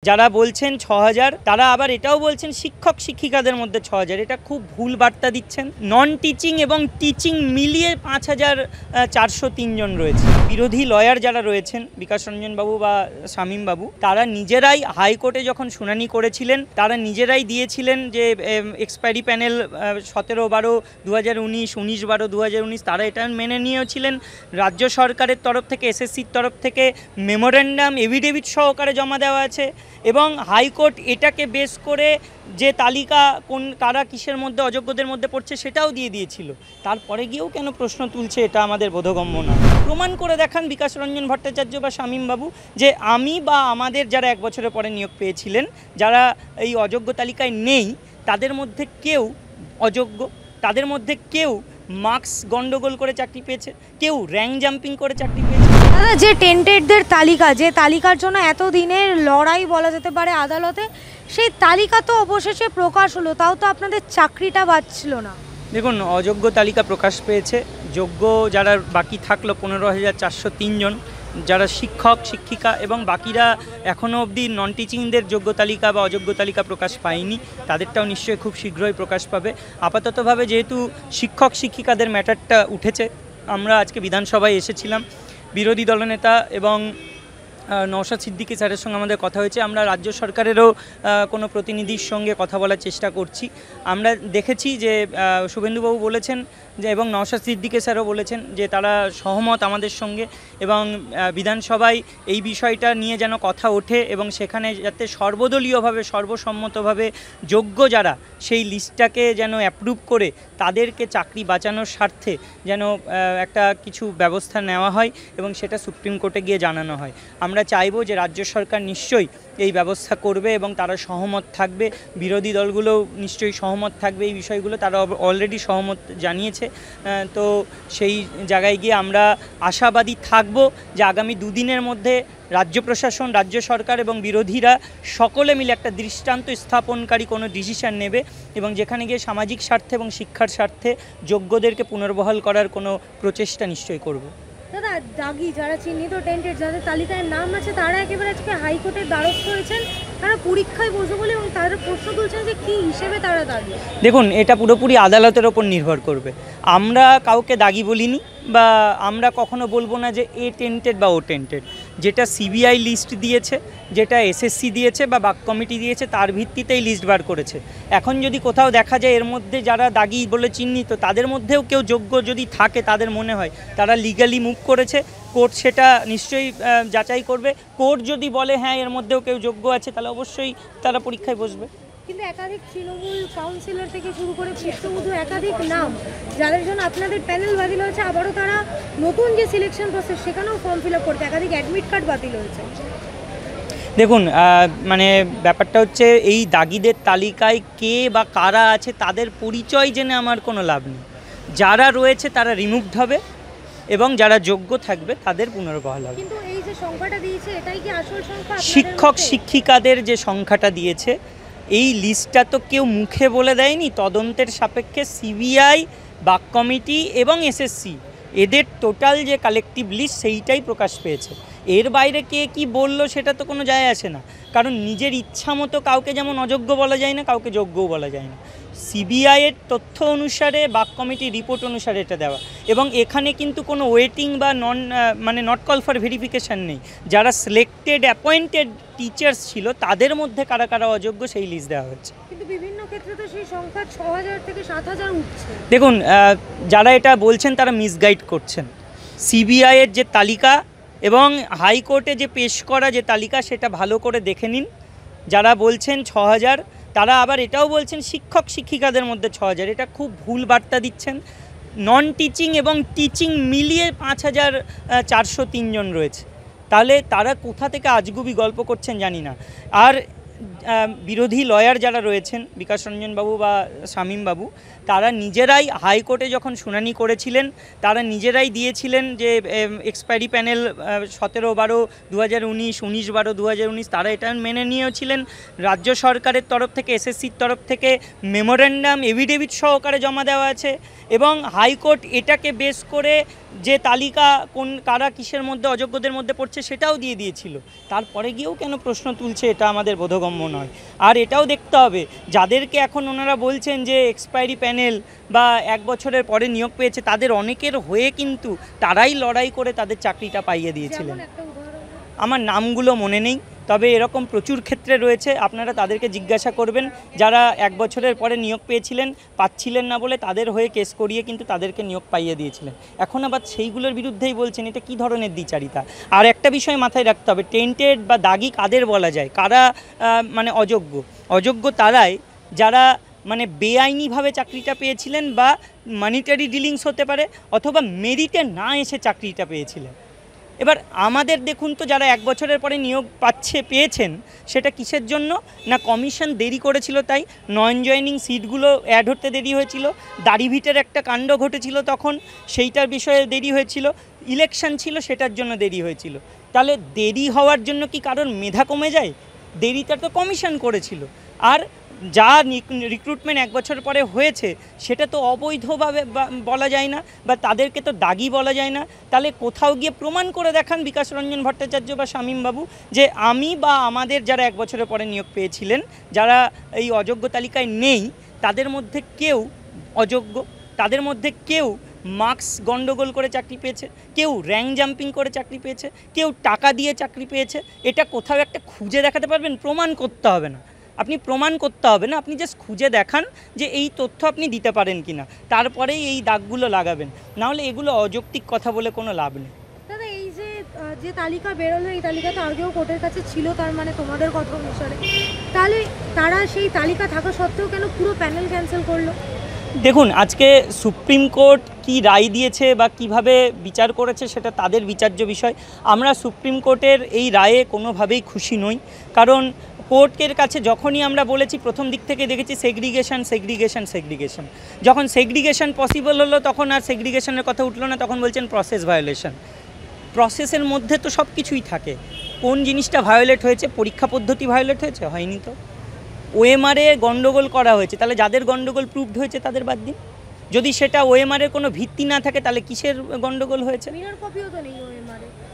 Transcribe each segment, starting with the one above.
যারা বলছেন ৬,০০০, তারা আবার এটাও বলছেন শিক্ষক শিক্ষিকাদের মধ্যে ৬,০০০। এটা খুব ভুল বার্তা দিচ্ছেন। নন টিচিং এবং টিচিং মিলিয়ে ৫,৪০৩ জন রয়েছে। বিরোধী লয়ার যারা রয়েছেন বিকাশ রঞ্জন বাবু বা শামীম বাবু, তারা নিজেরাই হাইকোর্টে যখন শুনানি করেছিলেন তারা নিজেরাই দিয়েছিলেন যে এক্সপায়ারি প্যানেল 17/12/2019, 19/12/2019 তারা এটা মেনে নিয়েছিলেন। রাজ্য সরকারের তরফ থেকে, এসএসসির তরফ থেকে মেমোরেন্ডাম এভিডেভিট সহকারে জমা দেওয়া আছে এবং হাইকোর্ট এটাকে বেস করে যে তালিকা কারা কিসের মধ্যে অযোগ্যদের মধ্যে পড়ছে সেটাও দিয়ে দিয়েছিল। তারপরে গিয়েও কেন প্রশ্ন তুলছে এটা আমাদের বোধগম্য না। প্রমাণ করে দেখান বিকাশ রঞ্জন ভট্টাচার্য বা শামীম বাবু যে আমি বা আমাদের যারা 1 বছরের পরে নিয়োগ পেয়েছিলেন, যারা এই অযোগ্য তালিকায় নেই, তাদের মধ্যে কেউ অযোগ্য, তাদের মধ্যে কেউ মার্কস গন্ডগোল করে চাকরি পেয়েছে, কেউ র্যাঙ্ক জাম্পিং করে চাকরি পেয়েছে। দাদা, যে টেন্টেডদের তালিকা, যে তালিকার জন্য এতদিনের লড়াই বলা যেতে পারে আদালতে, সেই তালিকা তো অবশেষে প্রকাশ হলো, তাও তো আপনাদের চাকরিটা বাঁচছিল না। দেখুন, অযোগ্য তালিকা প্রকাশ পেয়েছে, যোগ্য যারা বাকি থাকলো 15,403 জন, যারা শিক্ষক শিক্ষিকা এবং বাকিরা এখনও অবধি নন টিচিংদের যোগ্য তালিকা বা অযোগ্য তালিকা প্রকাশ পায়নি, তাদেরটাও নিশ্চয়ই খুব শীঘ্রই প্রকাশ পাবে। আপাততভাবে যেহেতু শিক্ষক শিক্ষিকাদের ম্যাটারটা উঠেছে, আমরা আজকে বিধানসভায় এসেছিলাম, বিরোধী দলনেতা এবং নওশাদ সিদ্দিকী স্যারের সঙ্গে আমাদের কথা হয়েছে। আমরা রাজ্য সরকারেরও কোনো প্রতিনিধির সঙ্গে কথা বলার চেষ্টা করছি। আমরা দেখেছি যে শুভেন্দুবাবু বলেছেন যে, এবং নওশাদ সিদ্দিকী স্যারও বলেছেন যে তারা সহমত আমাদের সঙ্গে, এবং বিধানসভায় এই বিষয়টা নিয়ে যেন কথা ওঠে এবং সেখানে যাতে সর্বদলীয়ভাবে সর্বসম্মতভাবে যোগ্য যারা সেই লিস্টটাকে যেন অ্যাপ্রুভ করে তাদেরকে চাকরি বাঁচানোর স্বার্থে যেন একটা কিছু ব্যবস্থা নেওয়া হয় এবং সেটা সুপ্রিম কোর্টে গিয়ে জানানো হয়। আমরা চাইবো যে রাজ্য সরকার নিশ্চয়ই এই ব্যবস্থা করবে এবং তারা সহমত থাকবে, বিরোধী দলগুলোও নিশ্চয়ই সহমত থাকবে এই বিষয়গুলো, তারা অলরেডি সহমত জানিয়েছে। তো সেই জায়গায় গিয়ে আমরা আশাবাদী থাকব যে আগামী 2 দিনের মধ্যে রাজ্য প্রশাসন, রাজ্য সরকার এবং বিরোধীরা সকলে মিলে একটা দৃষ্টান্ত স্থাপনকারী কোনো ডিসিশন নেবে এবং যেখানে গিয়ে সামাজিক স্বার্থে এবং শিক্ষার স্বার্থে যোগ্যদেরকে পুনর্বহাল করার কোনো প্রচেষ্টা নিশ্চয়ই করবে। দাদা, দাগি যারা চিহ্নিত টেন্টেড, যাদের তালিকায় নাম আছে, তারা একেবারে আজকে হাইকোর্টের দ্বারস্থ হয়েছেন, তারা পরীক্ষায় বসে বলে এবং তারা প্রশ্ন তুলছেন যে কী হিসেবে তারা দাগি। দেখুন, এটা পুরোপুরি আদালতের ওপর নির্ভর করবে। আমরা কাউকে দাগি বলিনি বা আমরা কখনো বলবো না যে এ টেন্টেড বা ও টেন্টেড। যেটা সিবিআই লিস্ট দিয়েছে, যেটা এসএসসি দিয়েছে বা বাক কমিটি দিয়েছে, তার ভিত্তিতেই লিস্ট বার করেছে। এখন যদি কোথাও দেখা যায় এর মধ্যে যারা দাগি বলে চিহ্নিত, তাদের মধ্যেও কেউ যোগ্য যদি থাকে, তাদের মনে হয় তারা লিগালি মুভ করেছে, কোর্ট সেটা নিশ্চয়ই যাচাই করবে। কোর্ট যদি বলে হ্যাঁ এর মধ্যেও কেউ যোগ্য আছে, তাহলে অবশ্যই তারা পরীক্ষায় বসবে। কিন্তু একাধিক তৃণমূল কাউন্সিলর থেকে শুরু করে পুত্রবধূ একাধিক নাম যাদের জন্য আপনাদের প্যানেল বাতিল হয়েছে, আবারও তারা নতুন যে সিলেকশন প্রসেস সেখানেও ফর্ম ফিল আপ করছে, একাধিক অ্যাডমিট কার্ড বাতিল হয়েছে। দেখুন, মানে ব্যাপারটা হচ্ছে এই দাগিদের তালিকায় কে বা কারা আছে তাদের পরিচয় জেনে আমার কোনো লাভ নেই। যারা রয়েছে তারা রিমুভড হবে এবং যারা যোগ্য থাকবে তাদের পুনর্বহাল হবে। কিন্তু এই যে সংখ্যাটা দিয়েছে, এটাই কি আসল সংখ্যা? শিক্ষক শিক্ষিকাদের যে সংখ্যাটা দিয়েছে, এই লিস্টটা তো কেউ মুখে বলে দেয়নি, তদন্তের সাপেক্ষে সিবিআই, বাক কমিটি এবং এসএসসি এদের টোটাল যে কালেকটিভ লিস্ট সেইটাই প্রকাশ পেয়েছে। এর বাইরে কে কি বলল সেটা তো কোনো যায় আসে না, কারণ নিজের ইচ্ছা মতো কাউকে যেমন অযোগ্য বলা যায় না, কাউকে যোগ্যও বলা যায় না। সিবিআইয়ের তথ্য অনুসারে, বাক কমিটির রিপোর্ট অনুসারে এটা দেওয়া, এবং এখানে কিন্তু কোনো ওয়েটিং বা নট কল ফর ভেরিফিকেশান নেই। যারা সিলেক্টেড অ্যাপয়েন্টেড টিচার্স ছিল তাদের মধ্যে কারা কারা অযোগ্য সেই লিস্ট দেওয়া হচ্ছে। কিন্তু বিভিন্ন ক্ষেত্রে তো সেই সংখ্যা 6,000 থেকে 7,000 উঠছে। দেখুন, যারা এটা বলছেন তারা মিসগাইড করছেন। সিবিআইয়ের যে তালিকা এবং হাইকোর্টে যে পেশ করা যে তালিকা সেটা ভালো করে দেখে নিন। যারা বলছেন 6,000, তারা আবার এটাও বলছেন শিক্ষক শিক্ষিকাদের মধ্যে 6,000। এটা খুব ভুল বার্তা দিচ্ছেন। নন টিচিং এবং টিচিং মিলিয়ে 5,403 জন রয়েছে। তাহলে তারা কোথা থেকে আজগুবি গল্প করছেন জানি না। আর বিরোধী লয়ার যারা রয়েছেন বিকাশ রঞ্জন বাবু বা শামীম বাবু, তারা নিজেরাই হাইকোর্টে যখন শুনানি করেছিলেন তারা নিজেরাই দিয়েছিলেন যে এক্সপায়ারি প্যানেল 17/12/2019, 19/12/2019 তারা এটা মেনে নিয়েছিলেন। রাজ্য সরকারের তরফ থেকে, এসএসসির তরফ থেকে মেমোরেন্ডাম এভিডেভিট সহকারে জমা দেওয়া আছে এবং হাইকোর্ট এটাকে বেস করে যে তালিকা কারা কিসের মধ্যে অযোগ্যদের মধ্যে পড়ছে সেটাও দিয়ে দিয়েছিল। তারপরে গিয়েও কেন প্রশ্ন তুলছে এটা আমাদের বোধগম্য নয়। আর এটাও দেখতে হবে যাদেরকে এখন ওনারা বলছেন যে এক্সপায়ারি প্যানেল বা 1 বছরের পরে নিয়োগ পেয়েছে, তাদের অনেকের হয়ে কিন্তু তারাই লড়াই করে তাদের চাকরিটা পাইয়ে দিয়েছিলেন। আমার নামগুলো মনে নেই, তবে এরকম প্রচুর ক্ষেত্রে রয়েছে, আপনারা তাদেরকে জিজ্ঞাসা করবেন যারা 1 বছরের পরে নিয়োগ পেয়েছিলেন, পাচ্ছিলেন না বলে তাদের হয়ে কেস করিয়ে কিন্তু তাদেরকে নিয়োগ পাইয়ে দিয়েছিলেন। এখন আবার সেইগুলোর বিরুদ্ধেই বলছেন, এটা কী ধরনের দ্বিচারিতা। আর একটা বিষয় মাথায় রাখতে হবে, টেন্টেড বা দাগি কাদের বলা যায়, কারা মানে অযোগ্য। অযোগ্য তারাই যারা মানে বেআইনিভাবে চাকরিটা পেয়েছিলেন বা মানিটারি ডিলিংস হতে পারে, অথবা মেরিটে না এসে চাকরিটা পেয়েছিলেন। এবার আমাদের দেখুন তো, যারা 1 বছরের পরে নিয়োগ পেয়েছেন, সেটা কিসের জন্য না কমিশন দেরি করেছিল, তাই নন জয়েনিং সিটগুলো অ্যাড হতে দেরি হয়েছিল, দাড়িভিটের একটা কাণ্ড ঘটেছিল তখন, সেইটার বিষয়ে দেরি হয়েছিল, ইলেকশন ছিল সেটার জন্য দেরি হয়েছিল। তাহলে দেরি হওয়ার জন্য কি কারোর মেধা কমে যায়? দেরিটা তো কমিশন করেছিল। আর যা রিক্রুটমেন্ট 1 বছর পরে হয়েছে সেটা তো অবৈধভাবে বলা যায় না, বা তাদেরকে তো দাগি বলা যায় না। তাহলে কোথাও গিয়ে প্রমাণ করে দেখান বিকাশ রঞ্জন ভট্টাচার্য বা শামীম বাবু যে আমি বা আমাদের যারা 1 বছরের পরে নিয়োগ পেয়েছিলেন, যারা এই অযোগ্য তালিকায় নেই, তাদের মধ্যে কেউ অযোগ্য, তাদের মধ্যে কেউ মার্কস গন্ডগোল করে চাকরি পেয়েছে, কেউ র্যাঙ্ক জাম্পিং করে চাকরি পেয়েছে, কেউ টাকা দিয়ে চাকরি পেয়েছে। এটা কোথাও একটা খুঁজে দেখাতে পারবেন? প্রমাণ করতে হবে না, আপনি প্রমাণ করতে হবে না, আপনি জাস্ট খুঁজে দেখান যে এই তথ্য আপনি দিতে পারেন কি না, তারপরেই এই দাগগুলো লাগাবেন। নাহলে এগুলো অযৌক্তিক কথা বলে কোনো লাভ নেই। দাদা, এই যে তালিকা বেরোলো, এই তালিকা তো আগেও কোর্টের কাছে ছিল, তার মানে তোমাদের কথা অনুসারে তাহলে তারা সেই তালিকা থাকা সত্ত্বেও কেন পুরো প্যানেল ক্যান্সেল করলো? দেখুন, আজকে সুপ্রিম কোর্ট কি রায় দিয়েছে বা কিভাবে বিচার করেছে সেটা তাদের বিচার্য বিষয়। আমরা সুপ্রিম কোর্টের এই রায়ে কোনোভাবেই খুশি নই, কারণ কোর্টের কাছে যখনই আমরা বলেছি, প্রথম দিক থেকে দেখেছি সেগ্রিগেশন সেগ্রিগেশন সেগ্রিগেশন। যখন সেগ্রিগেশন পসিবল হলো তখন আর সেগ্রিগেশনের কথা উঠলো না, তখন বলছেন প্রসেস ভায়োলেশন। প্রসেসের মধ্যে তো সব কিছুই থাকে। কোন জিনিসটা ভায়োলেট হয়েছে? পরীক্ষা পদ্ধতি ভায়োলেট হয়েছে? হয়নি তো। ওএমআরে গন্ডগোল করা হয়েছে, তাহলে যাদের গন্ডগোল প্রুভড হয়েছে তাদের বাদ দিন। যদি সেটা ওএমআরের কোনো ভিত্তি না থাকে তাহলে কিসের গন্ডগোল হয়েছে? মিরর কপিও তো নেই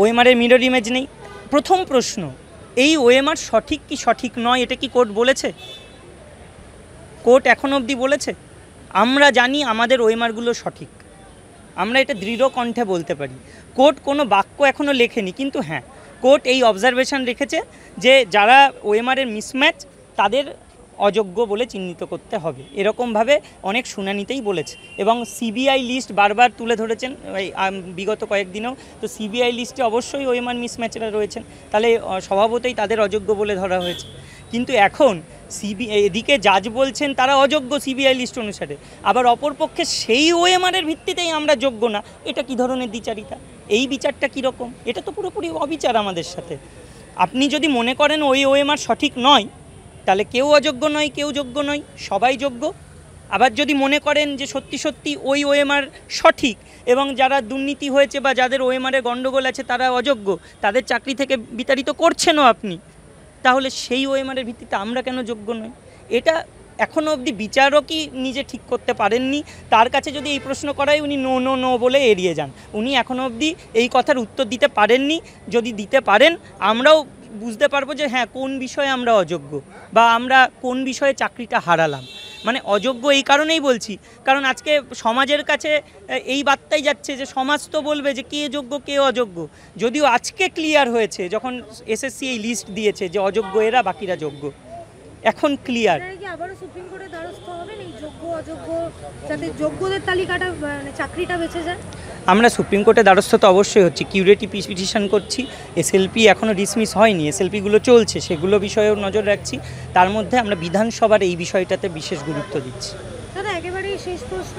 ওএমআরের মিরর ইমেজ নেই। প্রথম প্রশ্ন, এই ওএমআর সঠিক কি সঠিক নয় এটা কি কোর্ট বলেছে? কোর্ট এখনো অবধি বলেছে? আমরা জানি আমাদের ওএমআরগুলো সঠিক, আমরা এটা দৃঢ় কণ্ঠে বলতে পারি। কোর্ট কোনো বাক্য এখনও লেখেনি, কিন্তু হ্যাঁ, কোর্ট এই অবজারভেশন রেখেছে যে যারা ওএমআরের মিসম্যাচ তাদের অযোগ্য বলে চিহ্নিত করতে হবে, এরকমভাবে অনেক শুনানিতেই বলেছে। এবং সিবিআই লিস্ট বারবার তুলে ধরেছেন বিগত কয়েকদিনেও, তো সিবিআই লিস্টে অবশ্যই ওএমআর মিসম্যাচরা রয়েছেন, তাহলে স্বভাবতই তাদের অযোগ্য বলে ধরা হয়েছে। কিন্তু এখন এদিকে জাজ বলছেন তারা অযোগ্য সিবিআই লিস্ট অনুসারে, আবার অপরপক্ষে সেই ওএমআরের ভিত্তিতেই আমরা যোগ্য না। এটা কি ধরনের দ্বিচারিতা? এই বিচারটা কীরকম? এটা তো পুরোপুরি অবিচার আমাদের সাথে। আপনি যদি মনে করেন ওই ওএমআর সঠিক নয়, তাহলে কেউ অযোগ্য নয়, কেউ যোগ্য নয়, সবাই যোগ্য। আবার যদি মনে করেন যে সত্যি সত্যি ওই ওএমআর সঠিক এবং যারা দুর্নীতি হয়েছে বা যাদের ওএমআরে গণ্ডগোল আছে তারা অযোগ্য, তাদের চাকরি থেকে বিতাড়িত করছেনও আপনি, তাহলে সেই ওএমআরের ভিত্তিতে আমরা কেন যোগ্য নই? এটা এখনও অবধি বিচারকই নিজে ঠিক করতে পারেননি। তার কাছে যদি এই প্রশ্ন করায় উনি নো নো নো বলে এড়িয়ে যান। উনি এখনও অবধি এই কথার উত্তর দিতে পারেননি। যদি দিতে পারেন আমরাও বুঝতে পারবো যে হ্যাঁ, কোন বিষয়ে আমরা অযোগ্য বা আমরা কোন বিষয়ে চাকরিটা হারালাম। মানে অযোগ্য এই কারণেই বলছি, কারণ আজকে সমাজের কাছে এই বার্তাই যাচ্ছে যে সমাজ তো বলবে যে কে যোগ্য কে অযোগ্য। যদিও আজকে ক্লিয়ার হয়েছে যখন এসএসসি এই লিস্ট দিয়েছে যে অযোগ্য এরা, বাকিরা যোগ্য, এখন ক্লিয়ার। আবারও সুপ্রিম কোর্টের দ্বারস্থ হবেন এই যোগ্য অযোগ্য, যাতে যোগ্যদের তালিকাটা মানে চাকরিটা বেঁচে যায়? আমরা সুপ্রিম কোর্টের দ্বারস্থ তো অবশ্যই হচ্ছি, কিউরেটিভ পিটিশন করছি। এসএলপি এখনও ডিসমিস হয়নি, এসএলপিগুলো চলছে, সেগুলো বিষয়েও নজর রাখছি। তার মধ্যে আমরা বিধানসভার এই বিষয়টাতে বিশেষ গুরুত্ব দিচ্ছি। দাদা, একেবারেই শেষ প্রশ্ন,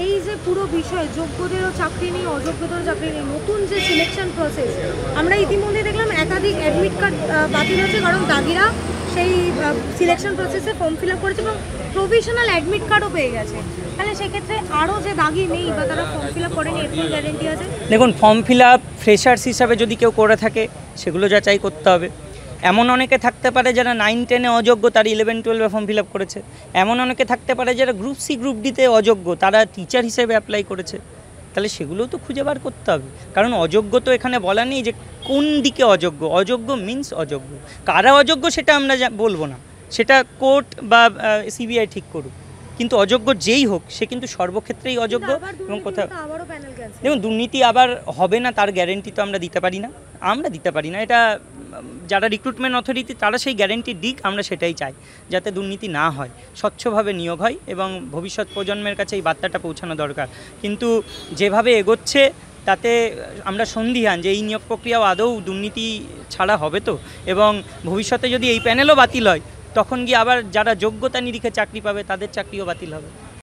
এই যে পুরো বিষয় যোগ্যদেরও চাকরি নেই, অযোগ্যদেরও চাকরি নেই, নতুন যে সিলেকশন প্রসেস আমরা ইতিমধ্যে দেখলাম একাধিক অ্যাডমিট কার্ড বাতিল হচ্ছে, কারণ দাগিরা সেই সিলেকশন প্রসেসে ফর্ম ফিল আপ করেছে এবং প্রভিশনাল অ্যাডমিট কার্ডও পেয়ে গেছে, তাহলে সেক্ষেত্রে আরও যে দাগি নেই বা তারা ফর্ম ফিল আপ করেনি এর কোনো গ্যারেন্টি আছে? দেখুন, ফর্ম ফিল আপ ফ্রেশার্স হিসাবে যদি কেউ করে থাকে সেগুলো যাচাই করতে হবে। এমন অনেকে থাকতে পারে যারা 9-10-এ অযোগ্য, তারা 11-12-এ ফর্ম ফিল আপ করেছে। এমন অনেকে থাকতে পারে যারা গ্রুপ সি গ্রুপ ডিতে অযোগ্য, তারা টিচার হিসেবে অ্যাপ্লাই করেছে। তাহলে সেগুলোও তো খুঁজে বার করতে হবে, কারণ অযোগ্য তো এখানে বলা নেই যে কোন দিকে অযোগ্য। অযোগ্য মিন্স অযোগ্য, কারা অযোগ্য সেটা আমরা বলবো না, সেটা কোর্ট বা সিবিআই ঠিক করুক, কিন্তু অযোগ্য যেই হোক সে কিন্তু সর্বক্ষেত্রেই অযোগ্য। এবং কোথাও দেখুন, দুর্নীতি আবার হবে না তার গ্যারেন্টি তো আমরা দিতে পারি না, এটা যারা রিক্রুটমেন্ট অথরিটি তারা সেই গ্যারেন্টি দিক, আমরা সেটাই চাই যাতে দুর্নীতি না হয়, স্বচ্ছভাবে নিয়োগ হয় এবং ভবিষ্যৎ প্রজন্মের কাছে এই বার্তাটা পৌঁছানো দরকার। কিন্তু যেভাবে এগোচ্ছে তাতে আমরা সন্দিহান যে এই নিয়োগ প্রক্রিয়াও আদৌ দুর্নীতি ছাড়া হবে তো, এবং ভবিষ্যতে যদি এই প্যানেলও বাতিল হয় তখন গিয়ে আবার যারা যোগ্যতা নিরিখে চাকরি পাবে তাদের চাকরিও বাতিল হবে।